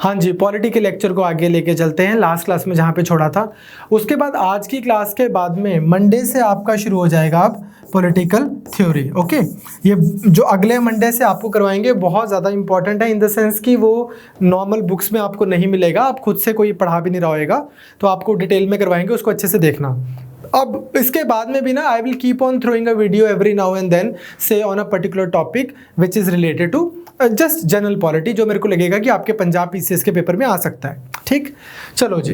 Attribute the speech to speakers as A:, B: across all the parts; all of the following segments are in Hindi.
A: हाँ जी, पॉलिटी के लेक्चर को आगे लेके चलते हैं, लास्ट क्लास में जहाँ पे छोड़ा था। उसके बाद आज की क्लास के बाद में मंडे से आपका शुरू हो जाएगा अब पॉलिटिकल थ्योरी। ओके, ये जो अगले मंडे से आपको करवाएंगे बहुत ज़्यादा इंपॉर्टेंट है, इन द सेंस कि वो नॉर्मल बुक्स में आपको नहीं मिलेगा, आप खुद से कोई पढ़ा भी नहीं रहा होएगा, तो आपको डिटेल में करवाएंगे, उसको अच्छे से देखना। अब इसके बाद में भी ना I will keep on throwing a video every now and then say on a particular topic which is related to just general polity, जो मेरे को लगेगा कि आपके पंजाब पीसीएस के पेपर में आ सकता है। ठीक, चलो जी।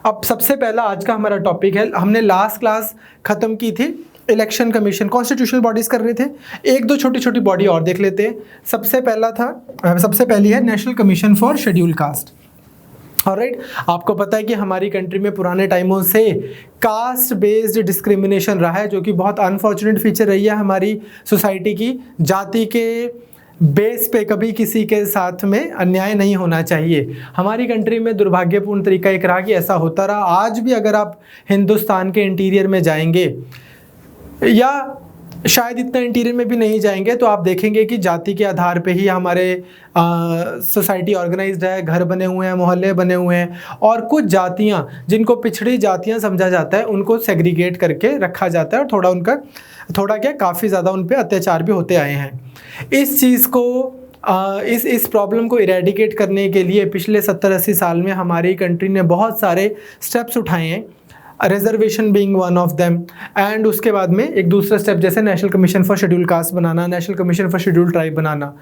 A: अब सबसे पहला आज का हमारा टॉपिक है, हमने लास्ट क्लास खत्म की थी इलेक्शन कमीशन, कॉन्स्टिट्यूशनल बॉडीज कर रहे थे, एक दो छोटी छोटी बॉडी और देख लेते हैं। सबसे पहली है national commission for scheduled cast. Alright, आपको पता है कि हमारी कंट्री में पुराने टाइमों से कास्ट बेस्ड डिस्क्रिमिनेशन रहा है, जो कि बहुत अनफॉर्चुनेट फीचर रही है हमारी सोसाइटी की। जाति के बेस पे कभी किसी के साथ में अन्याय नहीं होना चाहिए। हमारी कंट्री में दुर्भाग्यपूर्ण तरीका एक रहा कि ऐसा होता रहा। आज भी अगर आप हिंदुस्तान के इंटीरियर में जाएंगे, या शायद इतना इंटीरियर में भी नहीं जाएंगे, तो आप देखेंगे कि जाति के आधार पे ही हमारे सोसाइटी ऑर्गेनाइज्ड है, घर बने हुए हैं, मोहल्ले बने हुए हैं, और कुछ जातियां जिनको पिछड़ी जातियां समझा जाता है उनको सेग्रीगेट करके रखा जाता है, और थोड़ा क्या काफ़ी ज़्यादा उन पे अत्याचार भी होते आए हैं। इस चीज़ को इस प्रॉब्लम को इरेडिकेट करने के लिए पिछले 70-80 साल में हमारी कंट्री ने बहुत सारे स्टेप्स उठाए हैं, reservation being one of them, and उसके बाद में एक दूसरा स्टेप जैसे national commission for scheduled caste बनाना, national commission for scheduled tribe बनाना।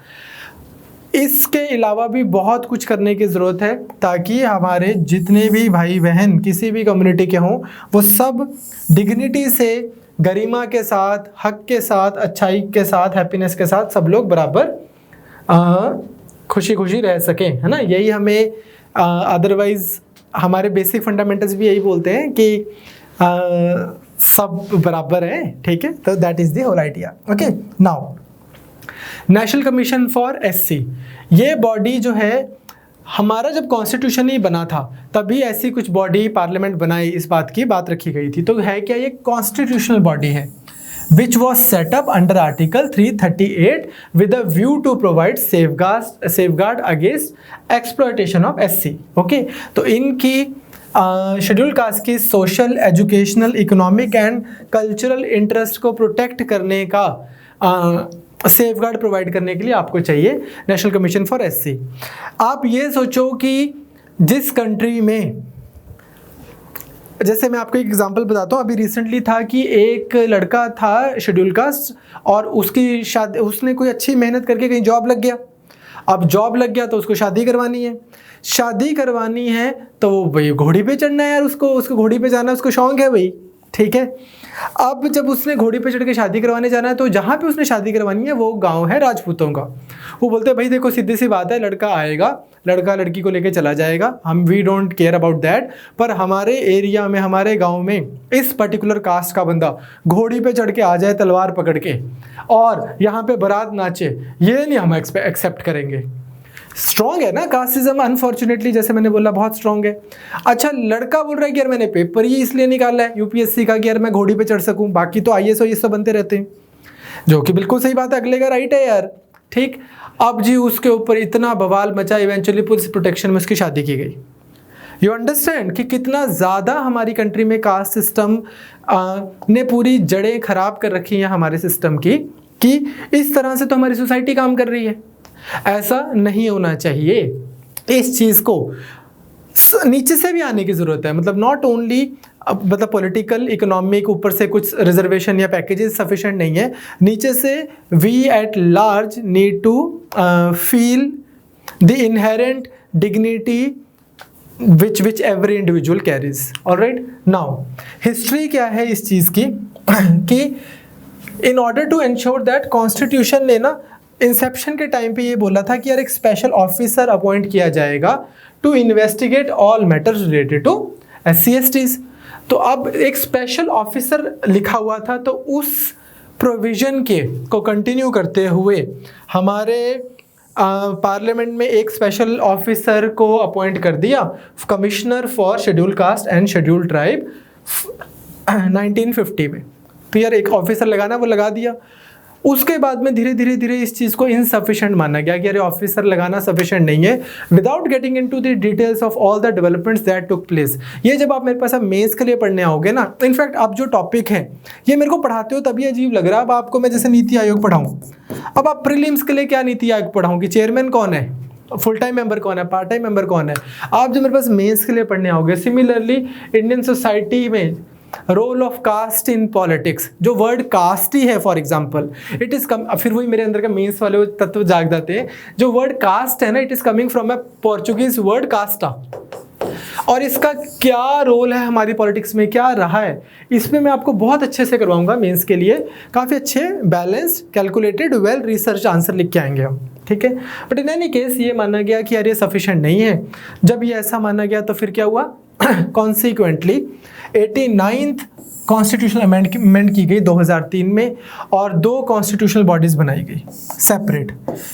A: इसके अलावा भी बहुत कुछ करने की ज़रूरत है, ताकि हमारे जितने भी भाई बहन किसी भी कम्युनिटी के हों, वो सब डिग्निटी से, गरिमा के साथ, हक के साथ, अच्छाई के साथ, हैप्पीनेस के साथ सब लोग बराबर खुशी खुशी रह सकें, है ना। यही हमें अदरवाइज़ हमारे बेसिक फंडामेंटल्स भी यही बोलते हैं कि सब बराबर हैं, ठीक है। तो that is the whole idea. Okay, now National commission for SC, ये बॉडी जो है, हमारा जब कॉन्स्टिट्यूशन ही बना था तभी ऐसी कुछ बॉडी पार्लियामेंट बनाई, इस बात की बात रखी गई थी। तो है क्या, ये कॉन्स्टिट्यूशनल बॉडी है which was set up under Article 338 with a view to provide safeguard against exploitation of SC. Okay, तो इनकी शेड्यूल कास्ट की social, educational, economic and cultural interest को प्रोटेक्ट करने का सेफगार्ड प्रोवाइड करने के लिए आपको चाहिए नेशनल कमीशन फॉर एससी। आप ये सोचो कि जिस कंट्री में, जैसे मैं आपको एक एग्जांपल बताता हूँ, अभी रिसेंटली था कि एक लड़का था शेड्यूल कास्ट, और उसकी शादी, उसने कोई अच्छी मेहनत करके कहीं जॉब लग गया। अब जॉब लग गया तो उसको शादी करवानी है, तो वो भाई घोड़ी पे चढ़ना है यार, उसको घोड़ी पे जाना उसको शौक है भाई, ठीक है। अब जब उसने घोड़ी पे चढ़ के शादी करवाने जाना है, तो जहाँ पे उसने शादी करवानी है वो गांव है राजपूतों का। वो बोलते हैं भाई देखो सीधी सी बात है, लड़का आएगा, लड़का लड़की को लेके चला जाएगा, we don't care about that, पर हमारे एरिया में, हमारे गांव में इस पर्टिकुलर कास्ट का बंदा घोड़ी पे चढ़ के आ जाए तलवार पकड़ के, और यहाँ पे बारात नाचे, ये नहीं हम एक्सेप्ट करेंगे। स्ट्रॉन्ग है ना कास्टिज्म, अनफॉर्चुनेटली, जैसे मैंने बोला बहुत स्ट्रॉन्ग है। अच्छा, लड़का बोल रहा है कि यार मैंने पेपर ही इसलिए निकाला है यूपीएससी का कि यार मैं घोड़ी पे चढ़ सकूं, बाकी तो आईएएस और ये सब बनते रहते हैं, जो कि बिल्कुल सही बात है, अगले का राइट है यार, ठीक। अब जी उसके ऊपर इतना बवाल मचा, इवेंचुअली पुलिस प्रोटेक्शन में उसकी शादी की गई। यू अंडरस्टैंड कि कितना ज़्यादा हमारी कंट्री में कास्ट सिस्टम ने पूरी जड़ें खराब कर रखी हैं हमारे सिस्टम की, कि इस तरह से तो हमारी सोसाइटी काम कर रही है। ऐसा नहीं होना चाहिए। इस चीज़ को नीचे से भी आने की ज़रूरत है, मतलब नॉट ओनली मतलब पॉलिटिकल, इकोनॉमिक, ऊपर से कुछ रिजर्वेशन या पैकेजेस सफिशिएंट नहीं है, नीचे से we at large need to feel the inherent dignity which every individual carries. Alright, now history क्या है इस चीज़ की, कि in order to ensure that constitution ने ना इंसेप्शन के टाइम पे ये बोला था कि यार एक स्पेशल ऑफिसर अपॉइंट किया जाएगा to investigate all matters related to SC/STs। तो अब एक स्पेशल ऑफिसर लिखा हुआ था, तो उस प्रोविज़न को कंटिन्यू करते हुए हमारे पार्लियामेंट में एक स्पेशल ऑफिसर को अपॉइंट कर दिया, commissioner for scheduled cast and schedule tribe 1950 में। तो यार एक ऑफिसर लगाना, वो लगा दिया। उसके बाद में धीरे धीरे धीरे इस चीज़ को इनसफिशिएंट माना गया कि अरे ऑफिसर लगाना सफिशिएंट नहीं है, without getting into the details of all the developments that took place. ये जब आप मेरे पास अब मेंस के लिए पढ़ने आओगे ना, इनफैक्ट आप जो टॉपिक है ये मेरे को पढ़ाते हो तभी अजीब लग रहा है। अब आपको मैं जैसे नीति आयोग पढ़ाऊँ, अब आप प्रीलिम्स के लिए क्या नीति आयोग पढ़ाऊँ कि चेयरमैन कौन है, फुल टाइम मेंबर कौन है, पार्ट टाइम मेंबर कौन है। आप जो मेरे पास मेंस के लिए पढ़ने आओगे, सिमिलरली इंडियन सोसाइटी में role of caste in politics, जो वर्ड कास्ट ही है for example, it is come, फिर वही मेरे अंदर का मेंस वाले वो तत्व जाग जाते हैं। जो वर्ड कास्ट है ना, it is coming from a Portuguese word Costa, और इसका क्या रोल है हमारी पॉलिटिक्स में, क्या रहा है, इसमें मैं आपको बहुत अच्छे से करवाऊंगा। मेंस के लिए काफ़ी अच्छे balanced calculated well research answer लिख के आएंगे हम, ठीक है। बट इन एनी केस ये माना गया कि यार ये सफिशिएंट नहीं है। जब ये ऐसा माना गया तो फिर क्या हुआ, कॉन्सिक्वेंटली 89th कॉन्स्टिट्यूशनल अमेंडमेंट की गई 2003 में, और 2 कॉन्स्टिट्यूशनल बॉडीज बनाई गई सेपरेट।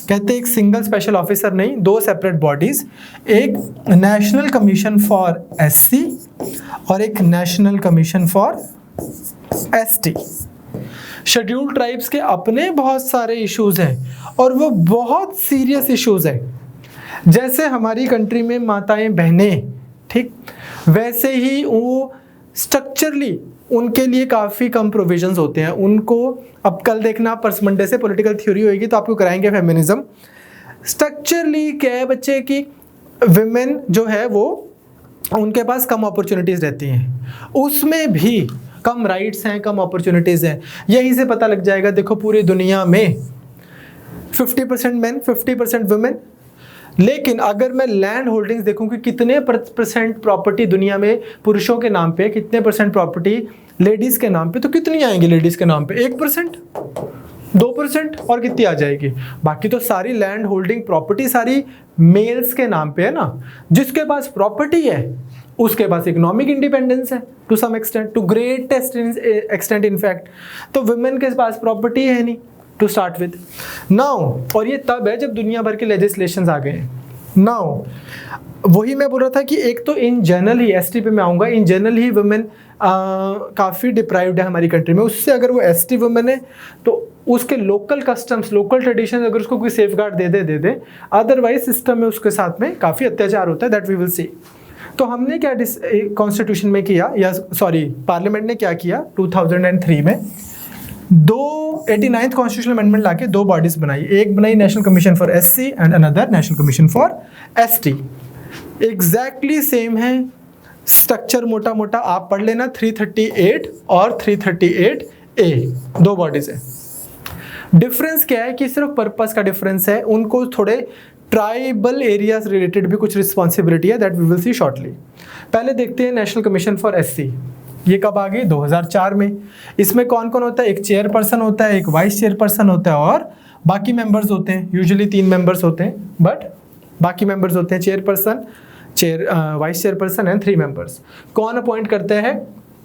A: कहते एक सिंगल स्पेशल ऑफिसर नहीं, 2 सेपरेट बॉडीज, एक नेशनल कमीशन फॉर एससी और एक national commission for ST. Scheduled tribes के अपने बहुत सारे इश्यूज हैं और वो बहुत सीरियस इश्यूज हैं। जैसे हमारी कंट्री में माताएं बहनें, ठीक, वैसे ही वो स्ट्रक्चरली उनके लिए काफ़ी कम प्रोविजंस होते हैं उनको। अब कल देखना परस मंडे से पॉलिटिकल थ्योरी होगी तो आपको कराएंगे फेमिनिज्म। स्ट्रक्चरली क्या है बच्चे की, विमेन जो है वो उनके पास कम अपॉर्चुनिटीज़ रहती हैं, उसमें भी कम राइट्स हैं, कम अपॉर्चुनिटीज़ हैं। यहीं से पता लग जाएगा। देखो पूरी दुनिया में 50% मेन 50% वुमेन, लेकिन अगर मैं लैंड होल्डिंग्स देखूं कि कितने परसेंट प्रॉपर्टी दुनिया में पुरुषों के नाम पे, कितने परसेंट प्रॉपर्टी लेडीज़ के नाम पे, तो कितनी आएंगी लेडीज़ के नाम पे, 1%, 2% और कितनी आ जाएगी। बाकी तो सारी लैंड होल्डिंग प्रॉपर्टी सारी मेल्स के नाम पे है ना। जिसके पास प्रॉपर्टी है उसके पास इकोनॉमिक इंडिपेंडेंस है to some extent, to greatest extent in fact. तो वुमेन के पास प्रॉपर्टी है नहीं टू स्टार्ट विद नाउ, और ये तब है जब दुनिया भर के लेजिस्लेशंस आ गए हैं नाउ। वही मैं बोल रहा था कि एक तो इन जनरल ही, एसटी पे मैं आऊँगा, इन जनरल ही वुमेन काफ़ी डिप्राइव्ड है हमारी कंट्री में। उससे अगर वो एसटी वुमेन है तो उसके लोकल कस्टम्स, लोकल ट्रेडिशन अगर उसको कोई सेफ गार्ड दे दे, अदरवाइज सिस्टम में उसके साथ में काफ़ी अत्याचार होता है, दैट वी विल सी। तो हमने क्या कॉन्स्टिट्यूशन में किया, या सॉरी पार्लियामेंट ने क्या किया 2003 में, 89th कॉन्स्टिट्यूशनल अमेंडमेंट लाके 2 बॉडीज बनाई। एक बनाई national commission for SC and another national commission for ST. Exactly same है स्ट्रक्चर, मोटा मोटा आप पढ़ लेना। 338 और 338A 2 बॉडीज है। डिफरेंस क्या है कि सिर्फ पर्पस का डिफरेंस है। उनको थोड़े ट्राइबल एरियाज रिलेटेड भी कुछ रिस्पॉन्सिबिलिटी है, that we will see shortly. पहले देखते हैं नेशनल कमीशन फॉर एससी। ये कब आ गई, 2004 में। इसमें कौन कौन होता है, एक चेयरपर्सन होता है, एक वाइस चेयरपर्सन होता है और बाकी मेंबर्स होते हैं। यूजुअली 3 मेंबर्स होते हैं, बट बाकी मेंबर्स होते हैं chairperson, vice chairperson and 3 members. कौन अपॉइंट करते हैं,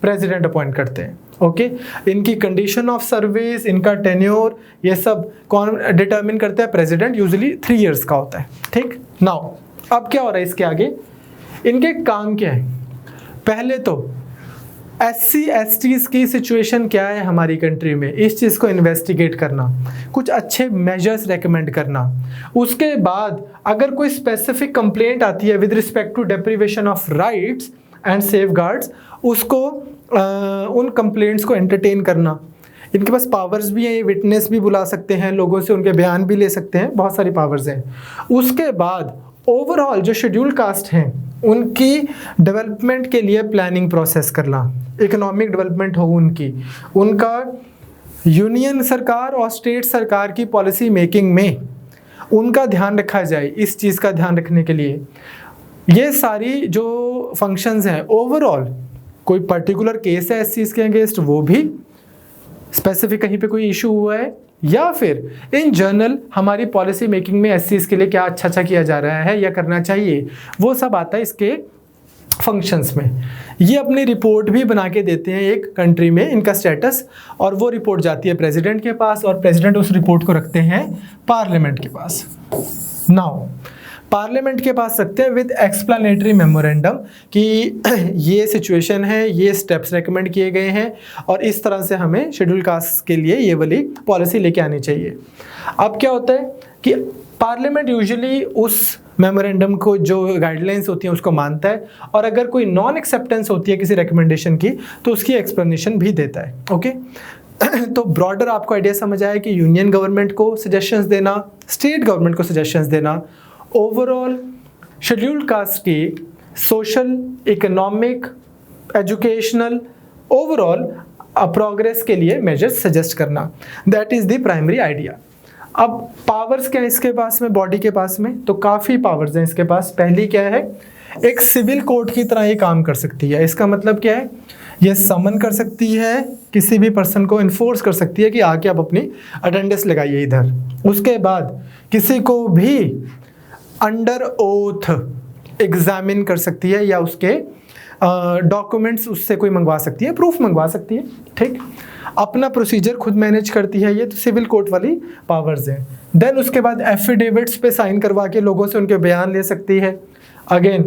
A: प्रेसिडेंट अपॉइंट करते हैं। ओके, इनकी कंडीशन ऑफ सर्विस, इनका टेन्योर, ये सब कौन डिटर्मिन करते हैं, प्रेसिडेंट। यूजुअली 3 इयर्स का होता है, ठीक। नाउ अब क्या हो रहा है इसके आगे, इनके काम क्या है। पहले तो SC STs की सिचुएशन क्या है हमारी कंट्री में, इस चीज़ को इन्वेस्टिगेट करना, कुछ अच्छे मेजर्स रेकमेंड करना। उसके बाद अगर कोई स्पेसिफिक कंप्लेंट आती है with respect to deprivation of rights and safeguards, उसको उन कंप्लेंट्स को एंटरटेन करना। इनके पास पावर्स भी हैं, ये विटनेस भी बुला सकते हैं, लोगों से उनके बयान भी ले सकते हैं, बहुत सारी पावर्स हैं। उसके बाद ओवरऑल जो शेड्यूल्ड कास्ट हैं उनकी डेवलपमेंट के लिए प्लानिंग प्रोसेस करना, इकोनॉमिक डेवलपमेंट हो उनकी, उनका यूनियन सरकार और स्टेट सरकार की पॉलिसी मेकिंग में उनका ध्यान रखा जाए। इस चीज़ का ध्यान रखने के लिए ये सारी जो फंक्शंस हैं, ओवरऑल कोई पर्टिकुलर केस है इस चीज़ के अगेंस्ट, वो भी स्पेसिफिक कहीं पे कोई इशू हुआ है, या फिर इन जनरल हमारी पॉलिसी मेकिंग में एससीज के लिए क्या अच्छा किया जा रहा है या करना चाहिए, वो सब आता है इसके फंक्शंस में। ये अपनी रिपोर्ट भी बना के देते हैं एक कंट्री में, इनका स्टेटस, और वो रिपोर्ट जाती है प्रेसिडेंट के पास और प्रेसिडेंट उस रिपोर्ट को रखते हैं पार्लियामेंट के पास। नाउ पार्लियामेंट के पास रखते हैं विद एक्सप्लेनेटरी मेमोरेंडम कि ये सिचुएशन है, ये स्टेप्स रेकमेंड किए गए हैं और इस तरह से हमें शेड्यूल कास्ट के लिए ये वाली पॉलिसी लेके आनी चाहिए। अब क्या होता है कि पार्लियामेंट यूजुअली उस मेमोरेंडम को, जो गाइडलाइंस होती हैं उसको मानता है, और अगर कोई नॉन एक्सेप्टेंस होती है किसी रिकमेंडेशन की तो उसकी एक्सप्लेनेशन भी देता है। ओके तो ब्रॉडर आपको आइडिया समझ आया कि यूनियन गवर्नमेंट को सजेशंस देना, स्टेट गवर्नमेंट को सजेशंस देना, ओवरऑल शेड्यूल्ड कास्ट की social, economic, educational, overall progress के लिए मेजर्स सजेस्ट करना, that is the primary idea. अब पावर्स क्या है इसके पास में, बॉडी के पास में, तो काफ़ी पावर्स हैं इसके पास। पहली क्या है, एक सिविल कोर्ट की तरह ये काम कर सकती है। इसका मतलब क्या है, ये समन कर सकती है, किसी भी पर्सन को इन्फोर्स कर सकती है कि आके आप अपनी अटेंडेंस लगाइए इधर। उसके बाद किसी को भी अंडर ओथ एग्जामिन कर सकती है या उसके डॉक्यूमेंट्स उससे कोई मंगवा सकती है, प्रूफ मंगवा सकती है। ठीक, अपना प्रोसीजर खुद मैनेज करती है, ये तो सिविल कोर्ट वाली पावर्स हैं। देन उसके बाद एफिडेविट्स पे साइन करवा के लोगों से उनके बयान ले सकती है। अगेन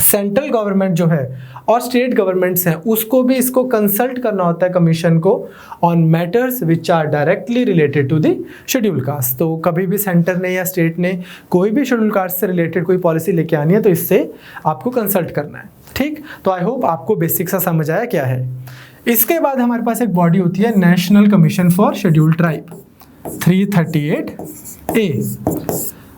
A: सेंट्रल गवर्नमेंट जो है और स्टेट गवर्नमेंट्स हैं उसको भी इसको कंसल्ट करना होता है, कमीशन को, on matters which are directly related to the schedule caste. तो कभी भी सेंटर ने या स्टेट ने कोई भी शेड्यूल कास्ट से रिलेटेड कोई पॉलिसी लेके आनी है तो इससे आपको कंसल्ट करना है। ठीक, तो आई होप आपको बेसिक सा समझ आया क्या है। इसके बाद हमारे पास एक बॉडी होती है national commission for scheduled tribe 338A।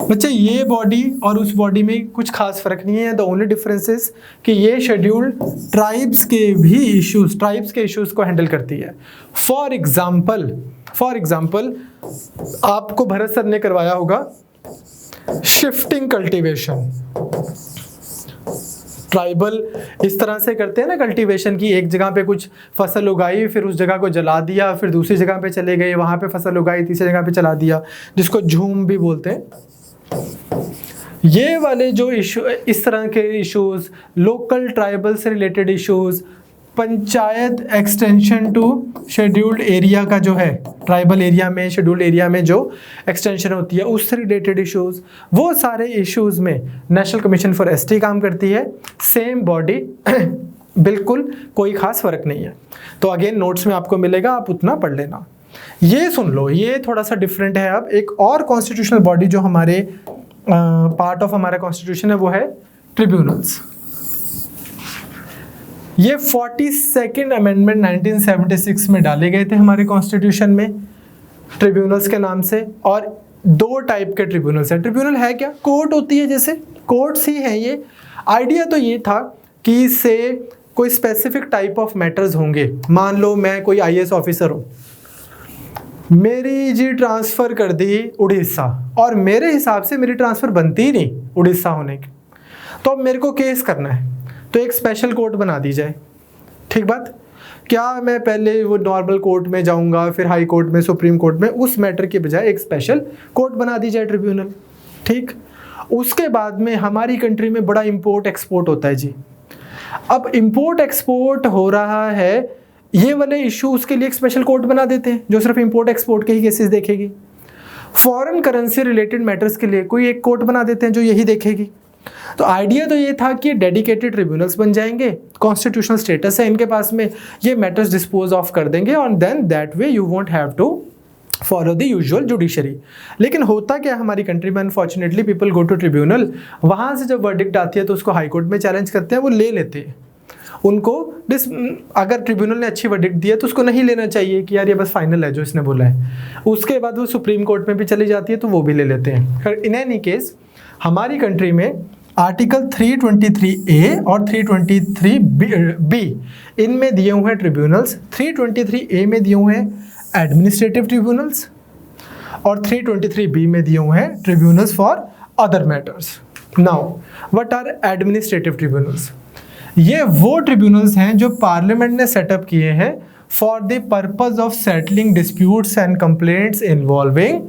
A: बच्चे ये बॉडी और उस बॉडी में कुछ खास फर्क नहीं है। द ओनली डिफरेंस इज कि ये शेड्यूल्ड ट्राइब्स के भी इश्यूज, ट्राइब्स के इश्यूज को हैंडल करती है। फॉर एग्जाम्पल आपको भरत सर ने करवाया होगा शिफ्टिंग कल्टीवेशन। ट्राइबल इस तरह से करते हैं ना कल्टीवेशन की, एक जगह पे कुछ फसल उगाई, फिर उस जगह को जला दिया, फिर दूसरी जगह पे चले गए, वहाँ पे फसल उगाई, तीसरी जगह पे चला दिया, जिसको झूम भी बोलते हैं। ये वाले जो इशू, इस तरह के इश्यूज, लोकल ट्राइबल से related issues, panchayat extension to scheduled area का जो है, ट्राइबल एरिया में, शेड्यूल्ड एरिया में जो एक्सटेंशन होती है उससे रिलेटेड इश्यूज, वो सारे इश्यूज में नेशनल कमीशन फॉर एसटी काम करती है। सेम बॉडी, बिल्कुल कोई खास फर्क नहीं है। तो अगेन नोट्स में आपको मिलेगा, आप उतना पढ़ लेना। ये सुन लो, ये थोड़ा सा डिफरेंट है। अब एक और कॉन्स्टिट्यूशनल बॉडी जो हमारे पार्ट ऑफ हमारा कॉन्स्टिट्यूशन है वो है ट्रिब्यूनल्स। ये 42nd अमेंडमेंट 1976 में डाले गए थे हमारे कॉन्स्टिट्यूशन में ट्रिब्यूनल्स के नाम से। और दो टाइप के ट्रिब्यूनल्स हैं। ट्रिब्यूनल है क्या, कोर्ट होती है, जैसे कोर्ट्स ही हैं ये। आइडिया तो ये था कि इससे कोई स्पेसिफिक टाइप ऑफ मैटर्स होंगे। मान लो मैं कोई IAS ऑफिसर हूँ, मेरी जी ट्रांसफ़र कर दी उड़ीसा, और मेरे हिसाब से मेरी ट्रांसफ़र बनती ही नहीं उड़ीसा होने की, तो अब मेरे को केस करना है, तो एक स्पेशल कोर्ट बना दी जाए। ठीक बात, क्या मैं पहले वो नॉर्मल कोर्ट में जाऊंगा, फिर हाई कोर्ट में, सुप्रीम कोर्ट में, उस मैटर के बजाय एक स्पेशल कोर्ट बना दी जाए, ट्रिब्यूनल। ठीक, उसके बाद में हमारी कंट्री में बड़ा इंपोर्ट एक्सपोर्ट होता है जी। अब इंपोर्ट एक्सपोर्ट हो रहा है, ये वाले इश्यूज के लिए एक स्पेशल कोर्ट बना देते हैं जो सिर्फ इंपोर्ट एक्सपोर्ट के ही केसेस देखेगी। फॉरेन करेंसी रिलेटेड मैटर्स के लिए कोई एक कोर्ट बना देते हैं जो यही देखेगी। तो आइडिया तो ये था कि डेडिकेटेड ट्रिब्यूनल्स बन जाएंगे, कॉन्स्टिट्यूशनल स्टेटस है इनके पास में, ये मैटर्स डिस्पोज ऑफ कर देंगे, और then that way you won't have to follow the usual judiciary. लेकिन होता क्या हमारी कंट्री में, unfortunately people go to tribunal, वहाँ से जब वर्डिक्ट आती है तो उसको हाई कोर्ट में चैलेंज करते हैं, वो ले लेते हैं उनको। अगर ट्रिब्यूनल ने अच्छी वर्डिक्ट दी है तो उसको नहीं लेना चाहिए कि यार ये बस फाइनल है जो इसने बोला है। उसके बाद वो सुप्रीम कोर्ट में भी चली जाती है तो वो भी ले लेते हैं। इन एनी केस हमारी कंट्री में आर्टिकल 323A और 323B इनमें दिए हुए हैं ट्रिब्यूनल्स। 323A में दिए हुए हैं एडमिनिस्ट्रेटिव ट्रिब्यूनल्स और 323B में दिए हुए हैं tribunals for other matters. Now what are administrative tribunals? ये वो ट्रिब्यूनल्स हैं जो पार्लियामेंट ने सेटअप किए हैं for the purpose of settling disputes and complaints involving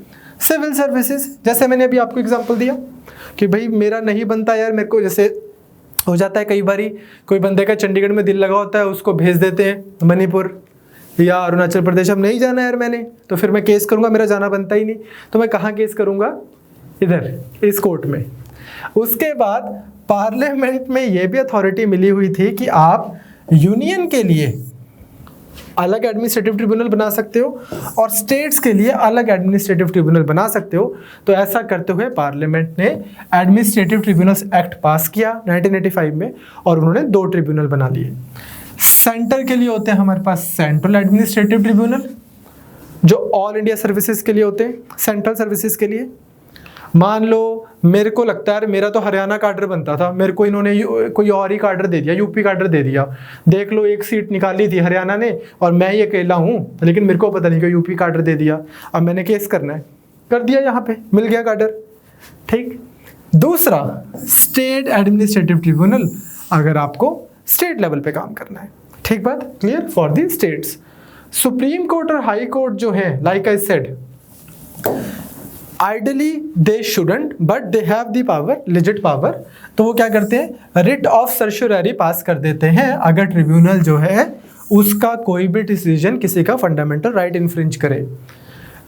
A: civil services. जैसे मैंने अभी आपको एग्जांपल दिया कि भाई मेरा नहीं बनता यार, मेरे को जैसे हो जाता है कई बारी, कोई बंदे का चंडीगढ़ में दिल लगा होता है, उसको भेज देते हैं मणिपुर या अरुणाचल प्रदेश, अब नहीं जाना यार मैंने, तो फिर मैं केस करूँगा, मेरा जाना बनता ही नहीं, तो मैं कहाँ केस करूँगा? इधर इस कोर्ट में। उसके बाद पार्लियामेंट में ये भी अथॉरिटी मिली हुई थी कि आप यूनियन के लिए अलग एडमिनिस्ट्रेटिव ट्रिब्यूनल बना सकते हो और स्टेट्स के लिए अलग एडमिनिस्ट्रेटिव ट्रिब्यूनल बना सकते हो। तो ऐसा करते हुए पार्लियामेंट ने एडमिनिस्ट्रेटिव ट्रिब्यूनल्स एक्ट पास किया 1985 में और उन्होंने 2 ट्रिब्यूनल बना लिए। सेंटर के लिए होते हैं हमारे पास सेंट्रल एडमिनिस्ट्रेटिव ट्रिब्यूनल, जो ऑल इंडिया सर्विसेज के लिए होते हैं, सेंट्रल सर्विसेज के लिए। मान लो मेरे को लगता है मेरा तो हरियाणा काडर बनता था, मेरे को इन्होंने कोई और ही काडर दे दिया, यूपी काडर दे दिया। देख लो, एक सीट निकाली थी हरियाणा ने और मैं ही अकेला हूँ, लेकिन मेरे को पता नहीं कि यूपी काडर दे दिया। अब मैंने केस करना है, कर दिया, यहाँ पे मिल गया काडर। ठीक। दूसरा, स्टेट एडमिनिस्ट्रेटिव ट्रिब्यूनल, अगर आपको स्टेट लेवल पे काम करना है। ठीक बात, clear for the states. Supreme court और हाई कोर्ट जो है, like I said, ideally they shouldn't but they have the power, legit power. तो वो क्या करते हैं, रिट ऑफ सर्चुररी पास कर देते हैं अगर ट्रिब्यूनल जो है उसका कोई भी डिसीजन किसी का फंडामेंटल राइट इन्फ्रिंज करे।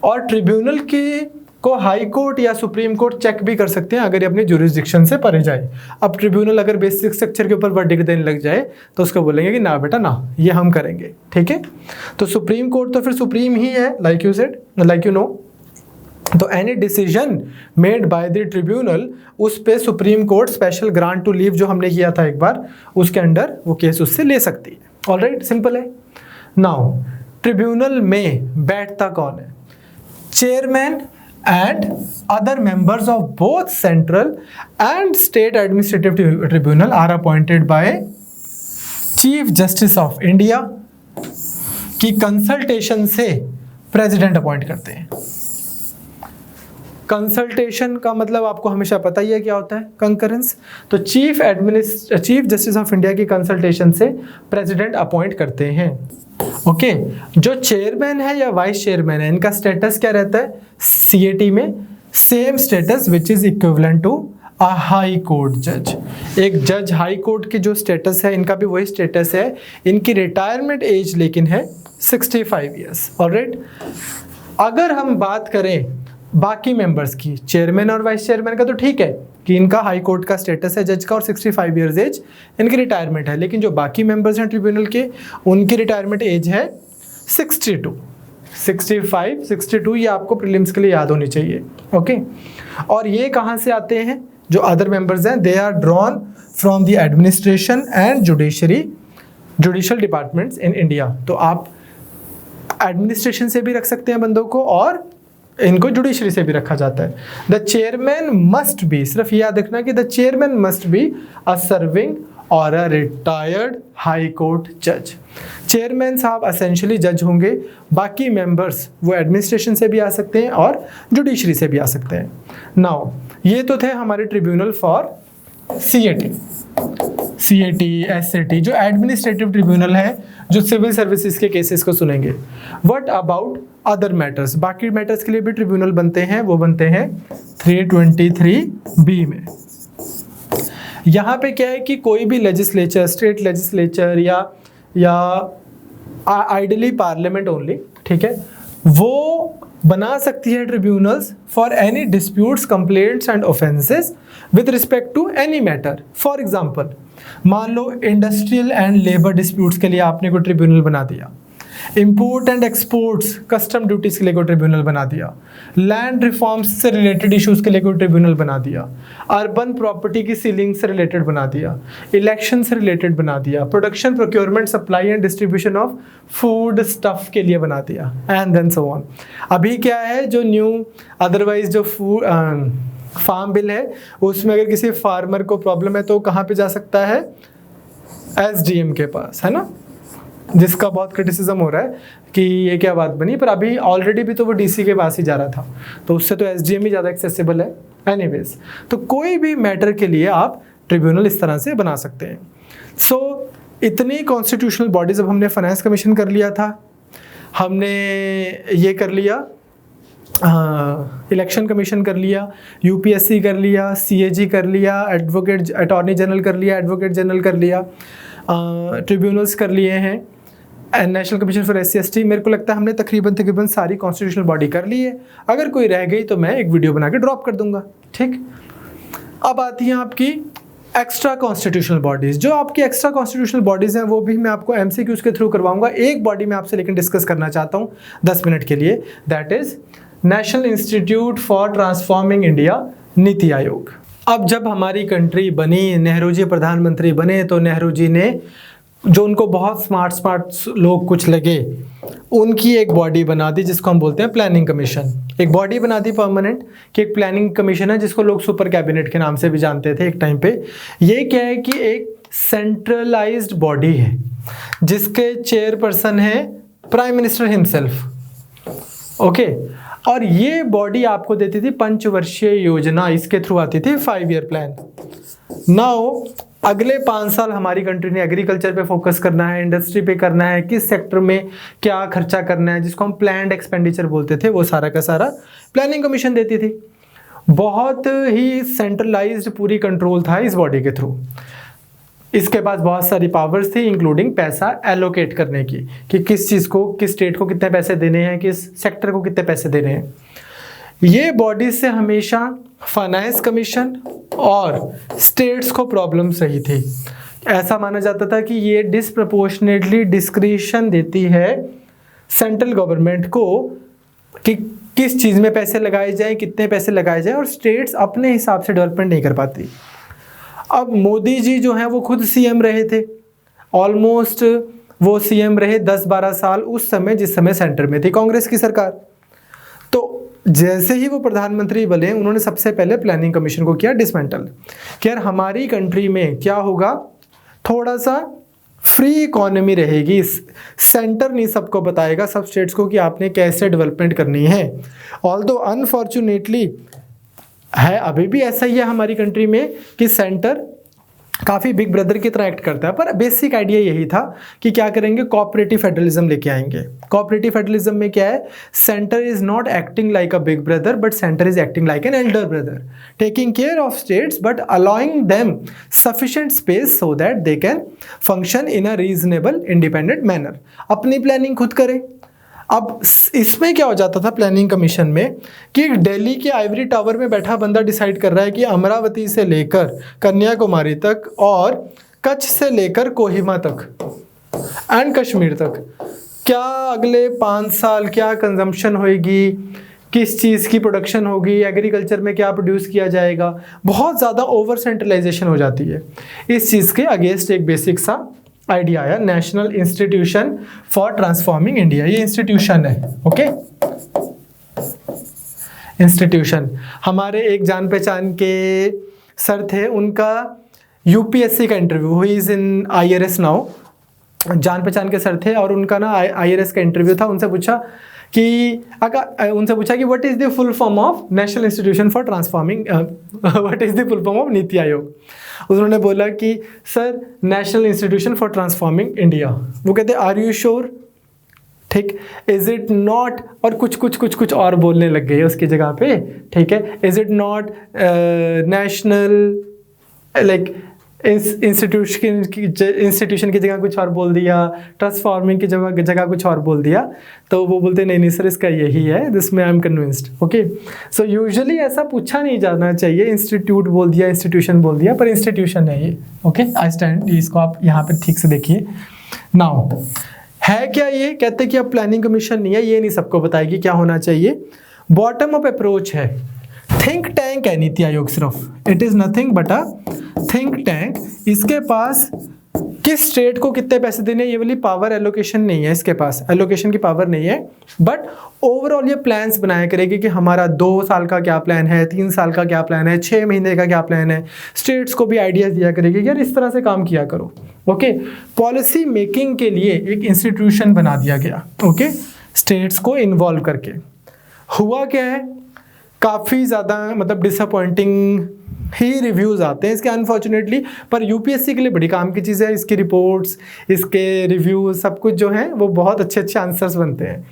A: और ट्रिब्यूनल की को हाई कोर्ट या सुप्रीम कोर्ट चेक भी कर सकते हैं अगर ये अपनी जुरिस्डिक्शन से परे जाए। अब ट्रिब्यूनल अगर बेसिक स्ट्रक्चर के ऊपर वर्डिक्ट देने लग जाए तो उसको बोलेंगे कि ना बेटा ना, ये हम करेंगे। ठीक है। तो सुप्रीम कोर्ट तो फिर सुप्रीम ही है, like you said, like you know. तो any decision made by the tribunal, उस पे supreme court special grant to leave जो हमने किया था एक बार, उसके अंडर वो केस उससे ले सकती है। ऑलराइट, सिंपल है। नाउ ट्रिब्यूनल में बैठता कौन है? Chairman and other members of both central and state administrative tribunal are appointed by Chief Justice of India की कंसल्टेशन से प्रेसिडेंट अपॉइंट करते हैं। कंसल्टेशन का मतलब आपको हमेशा पता ही है क्या होता है, कंकरेंस। तो चीफ जस्टिस ऑफ इंडिया की कंसल्टेशन से प्रेसिडेंट अपॉइंट करते हैं। ओके। जो चेयरमैन है या वाइस चेयरमैन है, इनका स्टेटस क्या रहता है? सीएटी में same status which is equivalent to a high court जज। एक जज हाई कोर्ट की जो स्टेटस है, इनका भी वही स्टेटस है। इनकी रिटायरमेंट एज लेकिन है 65 ईयर्स। ऑलराइट। अगर हम बात करें बाकी मेंबर्स की, चेयरमैन और वाइस चेयरमैन का, तो ठीक है कि इनका हाई कोर्ट का स्टेटस है जज का और 65 ईयर्स एज इनकी रिटायरमेंट है। लेकिन जो बाकी मेंबर्स हैं ट्रिब्यूनल के, उनकी रिटायरमेंट एज है 62, 65, 62। ये आपको प्रीलिम्स के लिए याद होनी चाहिए। ओके। और ये कहाँ से आते हैं? जो अदर मेंबर्स हैं, they are drawn from the administration and judicial departments in India. तो आप एडमिनिस्ट्रेशन से भी रख सकते हैं बंदों को और इनको जुडिशरी से भी रखा जाता है। द चेयरमैन मस्ट बी, सिर्फ याद रखना कि the chairman must be a serving और अ रिटायर्ड हाई कोर्ट जज। चेयरमैन साहब असेंशियली जज होंगे, बाकी मेंबर्स वो एडमिनिस्ट्रेशन से भी आ सकते हैं और जुडिशरी से भी आ सकते हैं। नाउ ये तो थे हमारे ट्रिब्यूनल फॉर सीएटी, एसएटी, जो एडमिनिस्ट्रेटिव ट्रिब्यूनल है, जो सिविल सर्विसेज के केसेस को सुनेंगे। What about other matters? बाकी मैटर्स के लिए भी ट्रिब्यूनल बनते हैं, वो बनते हैं 323B में। यहाँ पे क्या है कि कोई भी लेजिस्लेचर, स्टेट लेजिस्लेचर या आइडली पार्लियामेंट ओनली, ठीक है, वो बना सकती है tribunals for any disputes, complaints and offences with respect to any matter. For example, मान लो इंडस्ट्रियल एंड लेबर डिस्प्यूट्स के लिए आपने कोई ट्रिब्यूनल बना दिया, import and exports, custom duties के लिए कोई ट्रिब्यूनल बना दिया, लैंड रिफॉर्म्स से रिलेटेड इश्यूज के लिए कोई ट्रिब्यूनल बना दिया, अर्बन प्रॉपर्टी की सीलिंग से रिलेटेड बना दिया, इलेक्शन से रिलेटेड बना दिया, production, procurement, supply and distribution of food stuff के लिए बना दिया, एंड देन सो ऑन। अभी क्या है, जो न्यू अदरवाइज जो फूड फार्म बिल है, उसमें अगर किसी फार्मर को प्रॉब्लम है तो कहाँ पे जा सकता है? एसडीएम के पास, है ना, जिसका बहुत क्रिटिसिज्म हो रहा है कि ये क्या बात बनी, पर अभी ऑलरेडी भी तो वो डीसी के पास ही जा रहा था, तो उससे तो एसडीएम ही ज़्यादा एक्सेसिबल है। एनीवेज, तो कोई भी मैटर के लिए आप ट्रिब्यूनल इस तरह से बना सकते हैं। सो इतनी कॉन्स्टिट्यूशनल बॉडीज, अब हमने फाइनेंस कमीशन कर लिया था, हमने ये कर लिया, इलेक्शन कमीशन कर लिया, यूपीएससी कर लिया, सीएजी कर लिया, अटॉर्नी जनरल कर लिया, एडवोकेट जनरल कर लिया, ट्रिब्यूनल्स कर लिए हैं, नेशनल कमीशन फॉर SC/ST, मेरे को लगता है हमने तकरीबन सारी कॉन्स्टिट्यूशनल बॉडी कर ली है। अगर कोई रह गई तो मैं एक वीडियो बना के ड्रॉप कर दूंगा, ठीक। अब आती हैं आपकी एक्स्ट्रा कॉन्स्टिट्यूशनल बॉडीज़। जो आपकी एक्स्ट्रा कॉन्स्टिट्यूशनल बॉडीज़ हैं वो भी मैं आपको MCQs के थ्रू करवाऊंगा। एक बॉडी में आपसे लेकिन डिस्कस करना चाहता हूँ 10 मिनट के लिए, that is national institute for transforming India, NITI Aayog. अब जब हमारी कंट्री बनी, नेहरू जी प्रधानमंत्री बने, तो नेहरू जी ने जो उनको बहुत स्मार्ट लोग कुछ लगे, उनकी एक बॉडी बना दी जिसको हम बोलते हैं प्लानिंग कमीशन। एक बॉडी बना दी परमानेंट कि एक प्लानिंग कमीशन है, जिसको लोग सुपर कैबिनेट के नाम से भी जानते थे एक टाइम पे। ये क्या है कि एक सेंट्रलाइज्ड बॉडी है जिसके चेयरपर्सन है प्राइम मिनिस्टर हिमसेल्फ, ओके। और ये बॉडी आपको देती थी पंचवर्षीय योजना, इसके थ्रू आती थी 5 ईयर प्लान। नाउ अगले 5 साल हमारी कंट्री ने एग्रीकल्चर पे फोकस करना है, इंडस्ट्री पे करना है, किस सेक्टर में क्या खर्चा करना है, जिसको हम प्लान्ड एक्सपेंडिचर बोलते थे, वो सारा का सारा प्लानिंग कमीशन देती थी। बहुत ही सेंट्रलाइज्ड पूरी कंट्रोल था इस बॉडी के थ्रू। इसके पास बहुत सारी पावर्स थी, इंक्लूडिंग पैसा एलोकेट करने की, कि किस चीज़ को, किस स्टेट को कितने पैसे देने हैं, किस सेक्टर को कितने पैसे देने हैं। ये बॉडी से हमेशा फाइनेंस कमीशन और स्टेट्स को प्रॉब्लम्स रही थी। ऐसा माना जाता था कि ये डिस्प्रपोर्शनेटली डिस्क्रिशन देती है सेंट्रल गवर्नमेंट को कि किस चीज़ में पैसे लगाए जाएं, कितने पैसे लगाए जाएं, और स्टेट्स अपने हिसाब से डेवलपमेंट नहीं कर पाती। अब मोदी जी जो हैं वो खुद CM रहे थे, ऑलमोस्ट वो CM रहे 10-12 साल उस समय जिस समय सेंटर में थी कांग्रेस की सरकार। तो जैसे ही वो प्रधानमंत्री बने, उन्होंने सबसे पहले प्लानिंग कमीशन को किया डिसमेंटल, कि यार हमारी कंट्री में क्या होगा, थोड़ा सा फ्री इकोनॉमी रहेगी, सेंटर नहीं सबको बताएगा, सब स्टेट्स को, कि आपने कैसे डेवलपमेंट करनी है। ऑल्दो अनफॉर्चुनेटली है, अभी भी ऐसा ही है हमारी कंट्री में कि सेंटर काफ़ी बिग ब्रदर की तरह एक्ट करता है, पर बेसिक आइडिया यही था कि क्या करेंगे, कोऑपरेटिव फेडरलिज्म लेके आएंगे। कोऑपरेटिव फेडरलिज्म में क्या है, centre is not acting like a big brother, but centre is acting like an elder brother, taking care of states but allowing them sufficient space so that they can function in a reasonable independent manner, अपनी प्लानिंग खुद करें। अब इसमें क्या हो जाता था प्लानिंग कमीशन में, कि दिल्ली के आइवरी टावर में बैठा बंदा डिसाइड कर रहा है कि अमरावती से लेकर कन्याकुमारी तक और कच्छ से लेकर कोहिमा तक एंड कश्मीर तक क्या अगले 5 साल क्या कंजम्पशन होएगी, किस चीज़ की प्रोडक्शन होगी, एग्रीकल्चर में क्या प्रोड्यूस किया जाएगा। बहुत ज़्यादा ओवर सेंट्रलाइजेशन हो जाती है। इस चीज़ के अगेंस्ट एक बेसिक सा आइडिया आया, national institution for transforming India. ये इंस्टीट्यूशन है, ओके। इंस्टीट्यूशन, हमारे एक जान पहचान के सर थे, उनका UPSC का इंटरव्यू, हुई इज इन IRS नाउ, जान पहचान के सर थे, और उनका ना IRS का इंटरव्यू था। उनसे पूछा कि what is the full form of national institution for transforming, what is the full form of NITI आयोग। उन्होंने बोला कि sir national institution for transforming India. वो कहते आर यू श्योर, ठीक, इज इट नॉट, और कुछ और बोलने लग गए उसकी जगह पे, ठीक है, is it not national, like institution की जगह कुछ और बोल दिया, ट्रांसफॉर्मिंग की जगह कुछ और बोल दिया। तो वो बोलते नहीं सर इसका यही है, दिस में I am convinced, okay. So usually ऐसा पूछा नहीं जाना चाहिए, इंस्टीट्यूट बोल दिया, इंस्टीट्यूशन बोल दिया, पर इंस्टीट्यूशन है ये, ओके। आई स्टैंड, इसको आप यहाँ पे ठीक से देखिए। नाउ है क्या ये, कहते कि अब प्लानिंग कमीशन नहीं है, ये नहीं सबको बताएगी क्या होना चाहिए। बॉटम अप अप्रोच है, थिंक टैंक है नीति आयोग सिर्फ, it is nothing but a think tank. इसके पास किस स्टेट को कितने पैसे देने, ये वाली पावर एलोकेशन नहीं है, इसके पास एलोकेशन की पावर नहीं है, बट ओवरऑल ये प्लान्स बनाया करेगी कि हमारा 2 साल का क्या प्लान है, 3 साल का क्या प्लान है, 6 महीने का क्या प्लान है। स्टेट्स को भी आइडियाज दिया करेगी कि यार इस तरह से काम किया करो, ओके। पॉलिसी मेकिंग के लिए एक इंस्टीट्यूशन बना दिया गया, ओके, स्टेट्स को इन्वॉल्व करके। हुआ क्या है, काफ़ी ज़्यादा मतलब डिसअपॉइंटिंग ही रिव्यूज़ आते हैं इसके अनफॉर्चुनेटली, पर UPSC के लिए बड़ी काम की चीज़ है। इसकी रिपोर्ट्स, इसके रिव्यूज़, सब कुछ जो है वो बहुत अच्छे आंसर्स बनते हैं।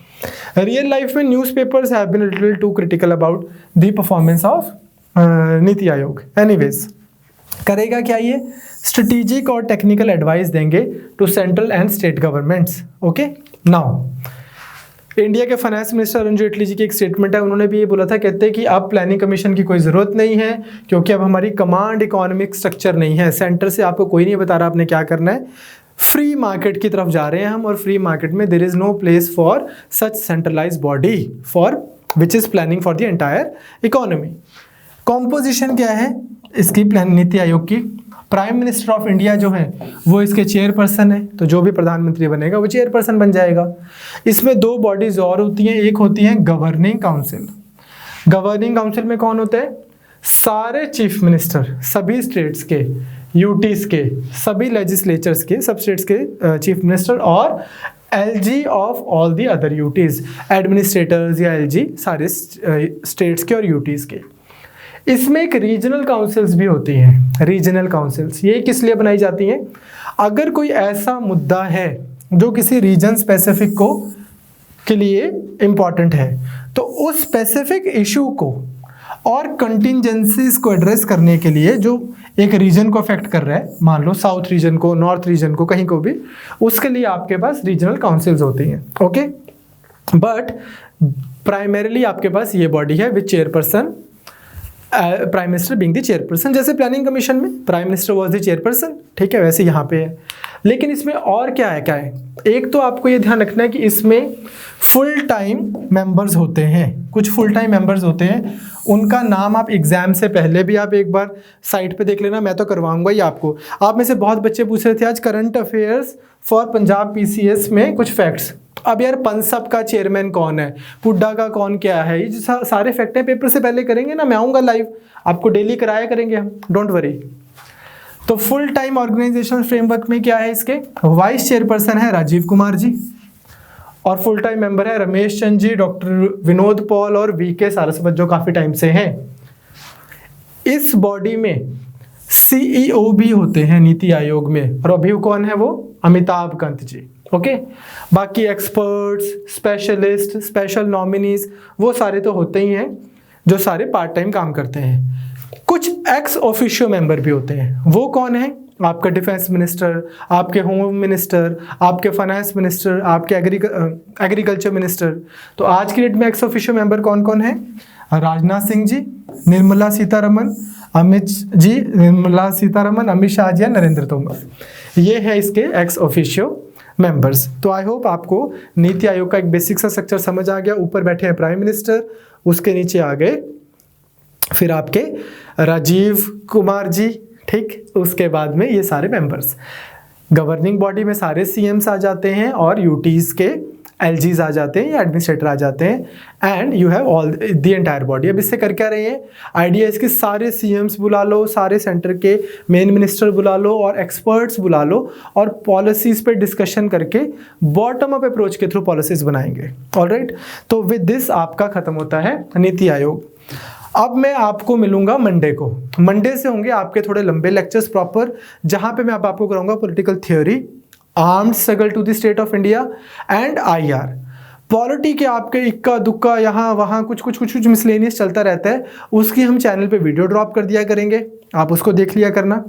A: रियल लाइफ में newspapers have been little too critical about the performance of NITI Aayog. Anyways, करेगा क्या ये? स्ट्रेटेजिक और टेक्निकल एडवाइस देंगे to central and state governments. Okay, now India के फाइनेंस मिनिस्टर अरुण जेटली जी की एक स्टेटमेंट है, उन्होंने भी ये बोला था, कहते हैं कि अब प्लानिंग कमीशन की कोई ज़रूरत नहीं है क्योंकि अब हमारी कमांड इकोनॉमिक स्ट्रक्चर नहीं है, सेंटर से आपको कोई नहीं बता रहा आपने क्या करना है, फ्री मार्केट की तरफ जा रहे हैं हम, और फ्री मार्केट में there is no place for such centralise body for which is planning for the entire economy. Composition क्या है इसकी प्लान नीति आयोग की? प्राइम मिनिस्टर ऑफ इंडिया जो है वो इसके चेयरपर्सन है, तो जो भी प्रधानमंत्री बनेगा वो चेयरपर्सन बन जाएगा। इसमें दो बॉडीज और होती हैं, एक होती है गवर्निंग काउंसिल। गवर्निंग काउंसिल में कौन होता है? सारे चीफ मिनिस्टर, सभी स्टेट्स के, यूटीज के, सभी लेजिस्लेचर्स के, सब स्टेट्स के चीफ मिनिस्टर, और LG of all the other UTs, administrators या एलजी सारे स्टेट्स के और यूटीज के। इसमें एक रीजनल काउंसिल्स भी होती हैं। रीजनल काउंसिल्स ये किस लिए बनाई जाती हैं? अगर कोई ऐसा मुद्दा है जो किसी रीजन स्पेसिफिक को के लिए इम्पॉर्टेंट है, तो उस स्पेसिफिक इशू को और कंटिजेंसीज को एड्रेस करने के लिए जो एक रीजन को अफेक्ट कर रहा है, मान लो साउथ रीजन को, नॉर्थ रीजन को, कहीं को भी, उसके लिए आपके पास रीजनल काउंसिल्स होती हैं। ओके, बट प्राइमरीली आपके पास ये बॉडी है which chairperson, prime minister being the chairperson. जैसे प्लानिंग कमीशन में prime minister was the chairperson, ठीक है, वैसे यहाँ पे है। लेकिन इसमें और क्या है, एक तो आपको ये ध्यान रखना है कि इसमें फुल टाइम मेंबर्स होते हैं, कुछ फुल टाइम मेंबर्स होते हैं, उनका नाम आप एग्जाम से पहले भी आप एक बार साइट पे देख लेना, मैं तो करवाऊंगा ही आपको। आप में से बहुत बच्चे पूछ रहे थे आज current affairs for Punjab PCS में कुछ फैक्ट्स। अब यार पंसप का चेयरमैन कौन है, पुड्डा का कौन क्या है, ये जो सारे फैक्ट हैं पेपर से पहले करेंगे ना, मैं आऊँगा लाइव, आपको डेली कराया करेंगे हम, डोंट वरी। तो फुल टाइम ऑर्गेनाइजेशन फ्रेमवर्क में क्या है, इसके वाइस चेयरपर्सन है राजीव कुमार जी, और फुल टाइम मेंबर है रमेश चंद जी, डॉक्टर विनोद पॉल और वीके सारस्वत जो काफ़ी टाइम से हैं। इस बॉडी में सीईओ भी होते हैं नीति आयोग में, और अभी कौन है वो? अमिताभ कांत जी। ओके, बाकी एक्सपर्ट्स, स्पेशलिस्ट, स्पेशल नॉमिनीज, वो सारे तो होते ही हैं जो सारे पार्ट टाइम काम करते हैं। कुछ एक्स ऑफिशियो मेंबर भी होते हैं, वो कौन है? आपका डिफेंस मिनिस्टर, आपके होम मिनिस्टर, आपके फाइनेंस मिनिस्टर, आपके एग्रीकल्चर मिनिस्टर। तो आज की डेट में एक्स ऑफिशियो मेंबर कौन कौन है? राजनाथ सिंह जी, निर्मला सीतारमन, अमित जी, निर्मला सीतारमन, अमित शाह जी, नरेंद्र तोमर, ये है इसके एक्स ऑफिशियो मेंबर्स। तो आई होप आपको नीति आयोग का एक बेसिक सा स्ट्रक्चर समझ आ गया। ऊपर बैठे हैं प्राइम मिनिस्टर, उसके नीचे आ गए फिर आपके राजीव कुमार जी, ठीक, उसके बाद में ये सारे मेंबर्स। गवर्निंग बॉडी में सारे सीएम्स आ जाते हैं और यूटीज के एलजीज आ जाते हैं या एडमिनिस्ट्रेटर आ जाते हैं, and you have all the entire body. अब इससे कर क्या रहे हैं, आइडिया इसके सारे सीएम्स बुला लो, सारे सेंटर के मेन मिनिस्टर बुला लो और एक्सपर्ट्स बुला लो, और पॉलिसीज पे डिस्कशन करके बॉटम अप अप्रोच के थ्रू पॉलिसीज बनाएंगे। ऑलराइट, तो विद दिस आपका खत्म होता है नीति आयोग। अब मैं आपको मिलूंगा मंडे को। मंडे से होंगे आपके थोड़े लंबे लेक्चर्स प्रॉपर, जहां पे मैं आपको कराऊंगा political theory, armed struggle to the state of India and IR. Polity के आपके इक्का दुक्का यहाँ वहाँ कुछ मिसलेनियस चलता रहता है, उसकी हम चैनल पे वीडियो ड्रॉप कर दिया करेंगे, आप उसको देख लिया करना।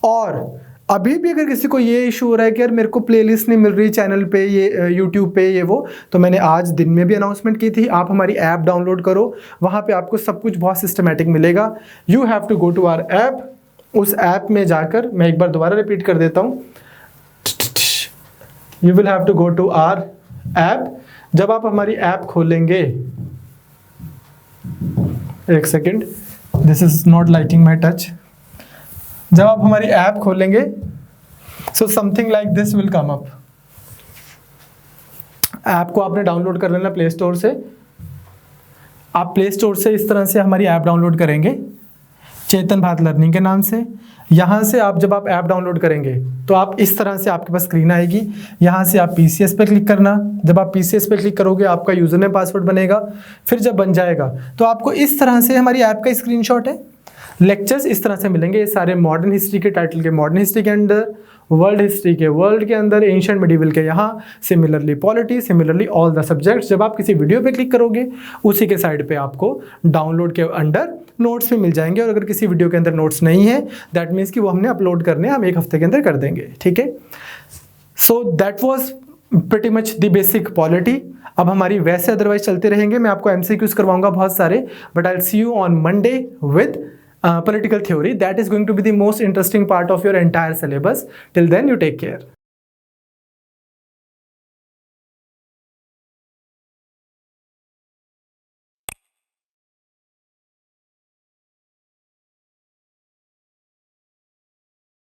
A: और अभी भी अगर किसी को ये इशू हो रहा है कि यार मेरे को प्लेलिस्ट नहीं मिल रही चैनल पे, ये यूट्यूब पे, ये वो, तो मैंने आज दिन में भी अनाउंसमेंट की थी, आप हमारी ऐप डाउनलोड करो, वहाँ पे आपको सब कुछ बहुत सिस्टमेटिक मिलेगा। You have to go to our app. उस ऐप में जाकर, मैं एक बार दोबारा रिपीट कर देता हूँ, you will have to go to our app. जब आप हमारी ऐप खोलेंगे, एक second, this is not liking my touch. जब आप हमारी ऐप खोलेंगे, so something like this will come up. App को आपने डाउनलोड कर लेना प्ले स्टोर से। आप प्ले स्टोर से इस तरह से हमारी ऐप डाउनलोड करेंगे, चेतन भारत लर्निंग के नाम से। यहाँ से आप जब आप ऐप डाउनलोड करेंगे तो आप इस तरह से आपके पास स्क्रीन आएगी। यहाँ से आप पीसीएस पे क्लिक करना। जब आप पीसीएस पे क्लिक करोगे आपका यूजर नेम पासवर्ड बनेगा। फिर जब बन जाएगा तो आपको इस तरह से हमारी ऐप का स्क्रीनशॉट है, लेक्चर्स इस तरह से मिलेंगे। ये सारे मॉडर्न हिस्ट्री के टाइटल के मॉडर्न हिस्ट्री के अंदर, वर्ल्ड हिस्ट्री के, वर्ल्ड के अंदर एंशिएंट मिडिवल के यहाँ, similarly polity, similarly all the subjects. जब आप किसी वीडियो पे क्लिक करोगे उसी के साइड पे आपको डाउनलोड के अंडर नोट्स भी मिल जाएंगे, और अगर किसी वीडियो के अंदर नोट्स नहीं है दैट मीन्स कि वो हमने अपलोड करने हम 1 हफ्ते के अंदर कर देंगे, ठीक है। So that was pretty much the basic polity. अब हमारी वैसे अदरवाइज चलते रहेंगे, मैं आपको MCQs करवाऊंगा बहुत सारे, but I will see you on Monday with political theory. That is going to be the most interesting part of your entire syllabus. Till then, you take care.